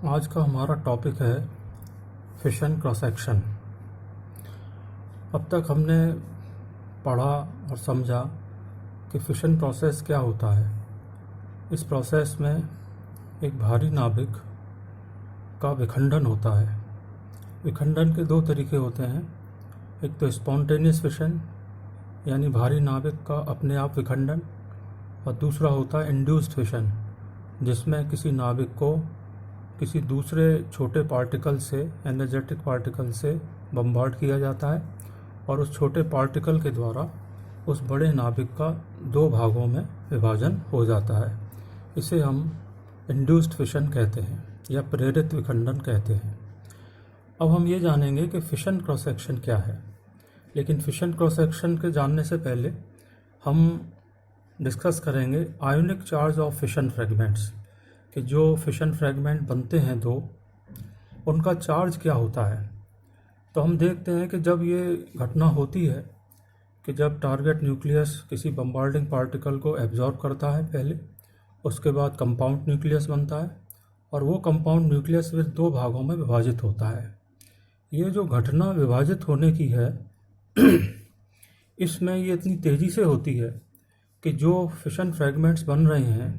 आज का हमारा टॉपिक है फिशन क्रॉस सेक्शन। अब तक हमने पढ़ा और समझा कि फिशन प्रोसेस क्या होता है। इस प्रोसेस में एक भारी नाभिक का विखंडन होता है। विखंडन के दो तरीके होते हैं, एक तो स्पॉन्टेनियस फिशन यानी भारी नाभिक का अपने आप विखंडन, और दूसरा होता है इंड्यूस्ड फिशन जिसमें किसी नाभिक को किसी दूसरे छोटे पार्टिकल से, एनर्जेटिक पार्टिकल से बम्बार्ड किया जाता है और उस छोटे पार्टिकल के द्वारा उस बड़े नाभिक का दो भागों में विभाजन हो जाता है। इसे हम इंड्यूस्ड फिशन कहते हैं या प्रेरित विखंडन कहते हैं। अब हम ये जानेंगे कि फिशन क्रॉस सेक्शन क्या है, लेकिन फिशन क्रॉस सेक्शन के जानने से पहले हम डिस्कस करेंगे ionic charge of fission fragments, कि जो फिशन फ्रेगमेंट बनते हैं दो, उनका चार्ज क्या होता है। तो हम देखते हैं कि जब ये घटना होती है कि जब टारगेट न्यूक्लियस किसी बम्बार्डिंग पार्टिकल को एब्जॉर्ब करता है पहले, उसके बाद कंपाउंड न्यूक्लियस बनता है और वो कंपाउंड न्यूक्लियस फिर दो भागों में विभाजित होता है। ये जो घटना विभाजित होने की है इसमें ये इतनी तेज़ी से होती है कि जो फिशन फ्रेगमेंट्स बन रहे हैं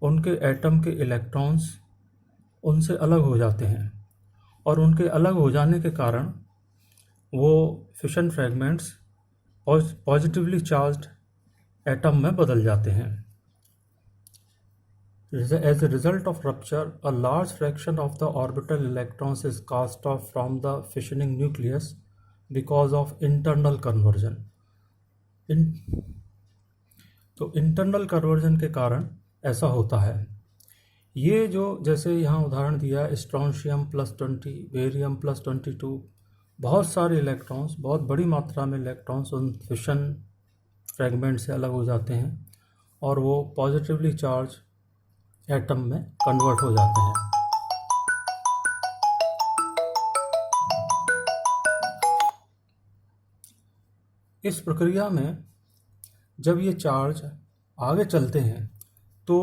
उनके एटम के इलेक्ट्रॉन्स उनसे अलग हो जाते हैं और उनके अलग हो जाने के कारण वो fission fragments positively charged atom में बदल जाते हैं। As a result of rupture, a large fraction of the orbital electrons is cast off from the fissioning nucleus because of internal conversion. तो इंटरनल कन्वर्जन के कारण ऐसा होता है। ये जो जैसे यहाँ उदाहरण दिया, स्ट्रोंशियम +20, बेरियम +22, बहुत सारे इलेक्ट्रॉन्स, बहुत बड़ी मात्रा में इलेक्ट्रॉन्स उन फिशन फ्रेगमेंट से अलग हो जाते हैं और वो पॉजिटिवली चार्ज एटम में कन्वर्ट हो जाते हैं। इस प्रक्रिया में जब ये चार्ज आगे चलते हैं तो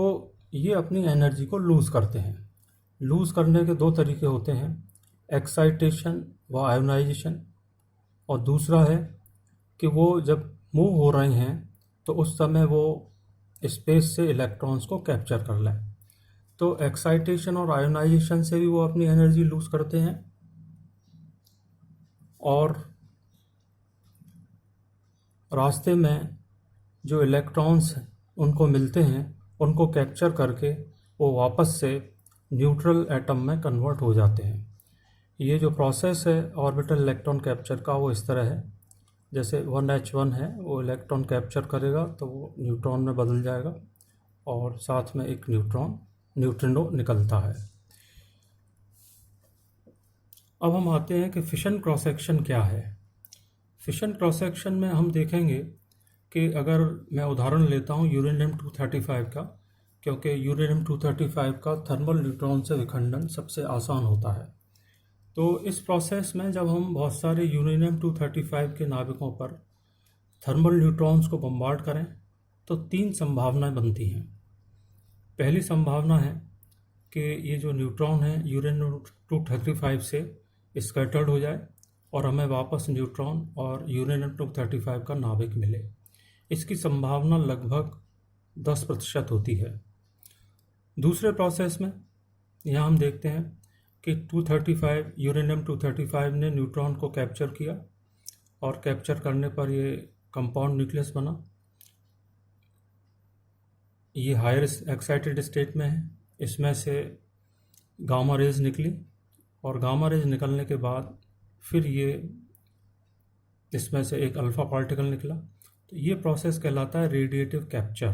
ये अपनी एनर्जी को लूज़ करते हैं। लूज़ करने के दो तरीके होते हैं, एक्साइटेशन व आयोनाइजेशन, और दूसरा है कि वो जब मूव हो रहे हैं तो उस समय वो स्पेस से इलेक्ट्रॉन्स को कैप्चर कर लें। तो एक्साइटेशन और आयोनाइजेशन से भी वो अपनी एनर्जी लूज़ करते हैं और रास्ते में जो इलेक्ट्रॉन्स उनको मिलते हैं उनको कैप्चर करके वो वापस से न्यूट्रल एटम में कन्वर्ट हो जाते हैं। ये जो प्रोसेस है ऑर्बिटल इलेक्ट्रॉन कैप्चर का वो इस तरह है, जैसे 1H1 है, वो इलेक्ट्रॉन कैप्चर करेगा तो वो न्यूट्रॉन में बदल जाएगा और साथ में एक न्यूट्रिनो निकलता है। अब हम आते हैं कि फिशन क्रॉस सेक्शन क्या है। फिशन क्रॉस सेक्शन में हम देखेंगे कि अगर मैं उदाहरण लेता हूँ यूरेनियम-235 का, क्योंकि यूरेनियम-235 का थर्मल न्यूट्रॉन से विखंडन सबसे आसान होता है। तो इस प्रोसेस में जब हम बहुत सारे यूरेनियम-235 के नाभिकों पर थर्मल न्यूट्रॉन्स को बम्बार्ड करें तो तीन संभावनाएं बनती हैं। पहली संभावना है कि ये जो न्यूट्रॉन है यूरेनियम-235 से स्कैटर्ड हो जाए और हमें वापस न्यूट्रॉन और यूरेनियम-235 का नाभिक मिले। इसकी संभावना लगभग 10% होती है। दूसरे प्रोसेस में यहाँ हम देखते हैं कि यूरेनियम-235 ने न्यूट्रॉन को कैप्चर किया और कैप्चर करने पर ये कंपाउंड न्यूक्लियस बना। ये हायर एक्साइटेड स्टेट में है। इसमें से गामा रेज निकली और गामा रेज निकलने के बाद फिर ये इसमें से एक अल्फ़ा पार्टिकल निकला। तो ये प्रोसेस कहलाता है रेडिएटिव कैप्चर।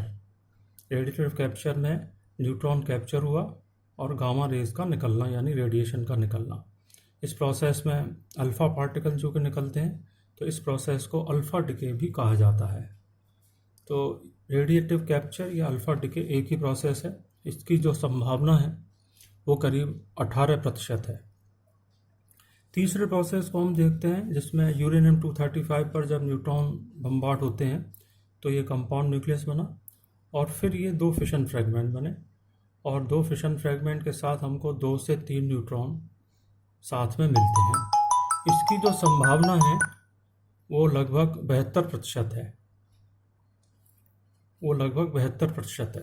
रेडिएटिव कैप्चर में न्यूट्रॉन कैप्चर हुआ और गामा रेज का निकलना यानी रेडिएशन का निकलना। इस प्रोसेस में अल्फ़ा पार्टिकल जो कि निकलते हैं, तो इस प्रोसेस को अल्फ़ा डिके भी कहा जाता है। तो रेडिएटिव कैप्चर या अल्फ़ा डिके एक ही प्रोसेस है। इसकी जो संभावना है वो करीब 18% है। तीसरे प्रोसेस को हम देखते हैं जिसमें यूरेनियम-235 पर जब न्यूट्रॉन बम्बार्ड होते हैं तो ये कंपाउंड न्यूक्लियस बना और फिर ये दो फिशन फ्रेगमेंट बने और 2 फिशन फ्रेगमेंट के साथ हमको 2 से 3 न्यूट्रॉन साथ में मिलते हैं। इसकी जो संभावना है वो लगभग 72% है।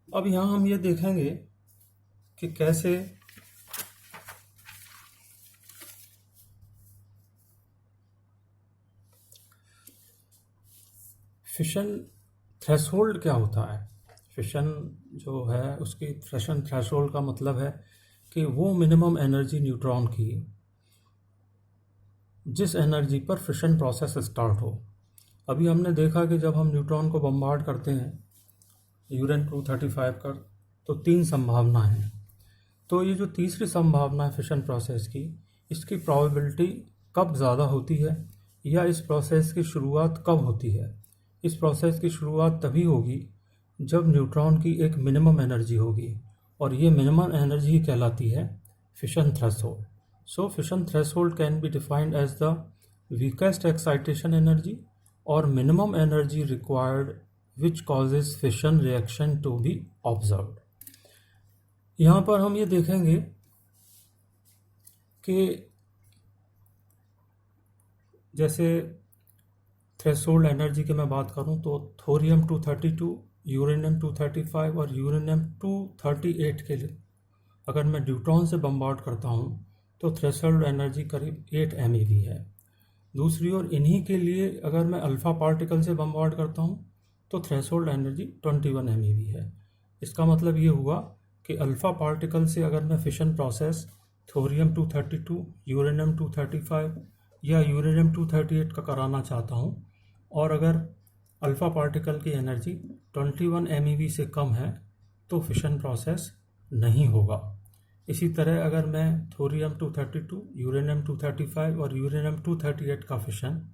अब यहाँ हम ये देखेंगे कि कैसे फिशन थ्रेशोल्ड क्या होता है। फिशन जो है उसकी फिशन थ्रेशोल्ड का मतलब है कि वो मिनिमम एनर्जी न्यूट्रॉन की जिस एनर्जी पर फिशन प्रोसेस स्टार्ट हो। अभी हमने देखा कि जब हम न्यूट्रॉन को बम्बार्ड करते हैं यूरेन 235 का, तो 3 संभावना है। तो ये जो तीसरी संभावना है फिशन प्रोसेस की, इसकी प्रोबेबिलिटी कब ज़्यादा होती है या इस प्रोसेस की शुरुआत कब होती है। इस प्रोसेस की शुरुआत तभी होगी जब न्यूट्रॉन की एक मिनिमम एनर्जी होगी, और ये मिनिमम एनर्जी ही कहलाती है fission threshold. So fission threshold can be defined as the weakest excitation energy और minimum energy required which causes fission reaction to be observed. यहाँ पर हम ये देखेंगे कि जैसे थ्रेशोल्ड एनर्जी की मैं बात करूं तो थोरियम 232, यूरेनियम 235 और यूरेनियम 238 के लिए अगर मैं न्यूट्रॉन से बम्बार्ड करता हूं तो थ्रेशोल्ड एनर्जी करीब 8 MeV है। दूसरी ओर इन्हीं के लिए अगर मैं अल्फ़ा पार्टिकल से बम्बार्ड करता हूं तो थ्रेशोल्ड एनर्जी 21 MeV है। इसका मतलब ये हुआ कि अल्फ़ा पार्टिकल से अगर मैं फिशन प्रोसेस थोरियम 232, यूरेनियम 235 या यूरेनियम 238 का कराना चाहता हूँ, और अगर अल्फ़ा पार्टिकल की एनर्जी 21 MeV से कम है तो फिशन प्रोसेस नहीं होगा। इसी तरह अगर मैं थोरियम 232, यूरेनियम 235 और यूरेनियम 238 का फिशन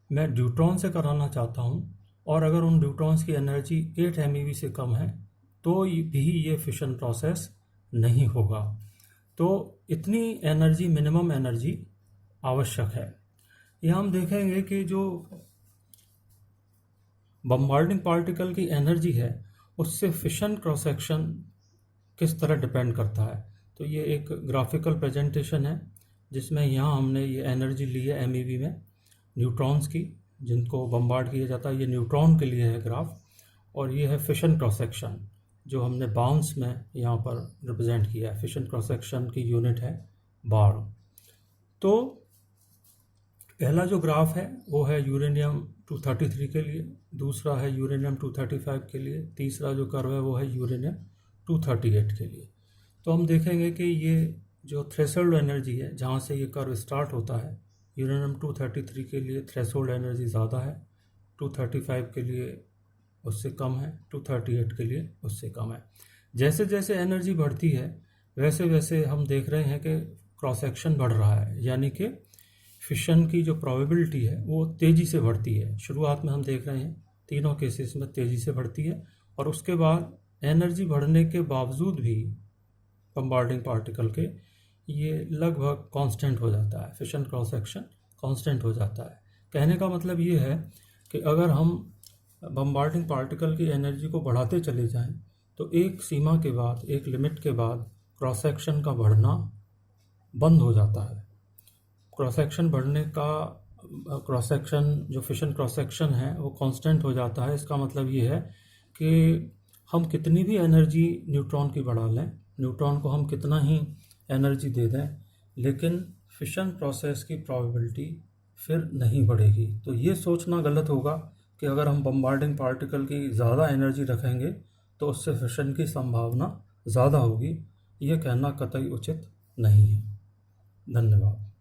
मैं न्यूट्रॉन से कराना चाहता हूँ, और अगर उन न्यूट्रॉन्स की एनर्जी 8 MeV से कम है तो भी ये फिशन प्रोसेस नहीं होगा। तो इतनी एनर्जी, मिनिमम एनर्जी आवश्यक है। यहाँ हम देखेंगे कि जो बम्बार्डिंग पार्टिकल की एनर्जी है उससे फिशन क्रॉस सेक्शन किस तरह डिपेंड करता है। तो ये एक ग्राफिकल प्रेजेंटेशन है जिसमें यहाँ हमने ये एनर्जी ली है MeV में न्यूट्रॉन्स की जिनको बम्बार्ड किया जाता है। ये न्यूट्रॉन के लिए है ग्राफ, और ये है फिशन क्रॉस सेक्शन जो हमने बाउंस में यहाँ पर रिप्रेजेंट किया है। फिशन क्रॉस सेक्शन की यूनिट है बार। तो पहला जो ग्राफ है वो है यूरेनियम 233 के लिए, दूसरा है यूरेनियम 235 के लिए, तीसरा जो कर्व है वो है यूरेनियम 238 के लिए। तो हम देखेंगे कि ये जो थ्रेशोल्ड एनर्जी है जहाँ से ये कर्व स्टार्ट होता है, यूरेनियम 233 के लिए थ्रेशोल्ड एनर्जी ज़्यादा है, 235 के लिए उससे कम है, 238 के लिए उससे कम है। जैसे जैसे एनर्जी बढ़ती है वैसे वैसे हम देख रहे हैं कि क्रॉस सेक्शन बढ़ रहा है, यानी कि फिशन की जो प्रोबेबिलिटी है वो तेज़ी से बढ़ती है। शुरुआत में हम देख रहे हैं तीनों केसेस में तेज़ी से बढ़ती है, और उसके बाद एनर्जी बढ़ने के बावजूद भी बम्बार्डिंग पार्टिकल के ये लगभग कांस्टेंट हो जाता है, फिशन क्रॉस सेक्शन कांस्टेंट हो जाता है। कहने का मतलब ये है कि अगर हम बम्बार्डिंग पार्टिकल की एनर्जी को बढ़ाते चले जाएं तो एक सीमा के बाद, एक लिमिट के बाद क्रॉस सेक्शन का बढ़ना बंद हो जाता है। क्रॉस सेक्शन बढ़ने का, क्रॉस सेक्शन जो फिशन क्रॉस सेक्शन है वो कांस्टेंट हो जाता है। इसका मतलब ये है कि हम कितनी भी एनर्जी न्यूट्रॉन की बढ़ा लें, न्यूट्रॉन को हम कितना ही एनर्जी दे दें, लेकिन फिशन प्रोसेस की प्रोबेबिलिटी फिर नहीं बढ़ेगी। तो ये सोचना गलत होगा कि अगर हम बम्बार्डिंग पार्टिकल की ज़्यादा एनर्जी रखेंगे तो उससे फिशन की संभावना ज़्यादा होगी। ये कहना कतई उचित नहीं है। धन्यवाद।